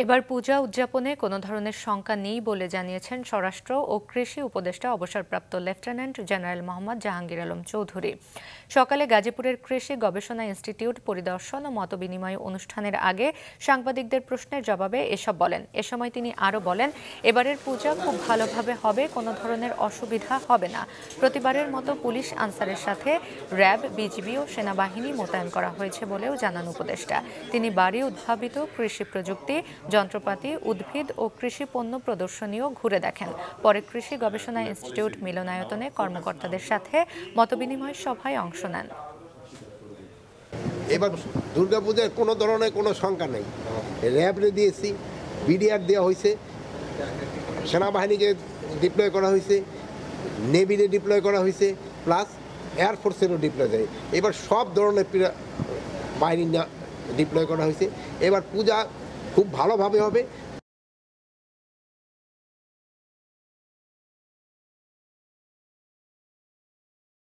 এবার পূজা উদযাপনে কোনো ধরনের শঙ্কা নেই বলে জানিয়েছেন স্বরাষ্ট্র ও কৃষি উপদেষ্টা অবসরপ্রাপ্ত লেফটেন্যান্ট জেনারেল মোহাম্মদ জাহাঙ্গীর আলম চৌধুরী। সকালে গাজীপুরের কৃষি গবেষণা ইনস্টিটিউট পরিদর্শন ও মতবিনিময় অনুষ্ঠানের আগে সাংবাদিকদের প্রশ্নের জবাবে এসব বলেন। এ সময় তিনি আরও বলেন, এবারের পূজা খুব ভালোভাবে হবে, কোনো ধরনের অসুবিধা হবে না। প্রতিবারের মতো পুলিশ আনসারের সাথে র্যাব, বিজিবি ও সেনাবাহিনী মোতায়েন করা হয়েছে বলেও জানান উপদেষ্টা। তিনি বাড়ি উদ্ভাবিত কৃষি প্রযুক্তি, যন্ত্রপাতি, উদ্ভিদ ও কৃষি পণ্য প্রদর্শনীও ঘুরে দেখেন। পরে কৃষি গবেষণা ইনস্টিটিউট মিলনায়তনে কর্মকর্তাদের সাথে মতবিনিময় সভায় অংশ নেন। এবার দুর্গাপূজার কোনো ধরনের কোনো শঙ্কা নেই। র্যাবরে দিয়েছি, বিডিআর দেওয়া হয়েছে, সেনাবাহিনীকে ডিপ্লয় করা হয়েছে, নেভিরে ডিপ্লয় করা হয়েছে, প্লাস এয়ারফোর্সেরও ডিপ্লয় দেয়। এবার সব ধরনের বাহিনী ডিপ্লয় করা হয়েছে। এবার পূজা খুব ভালোভাবে হবে,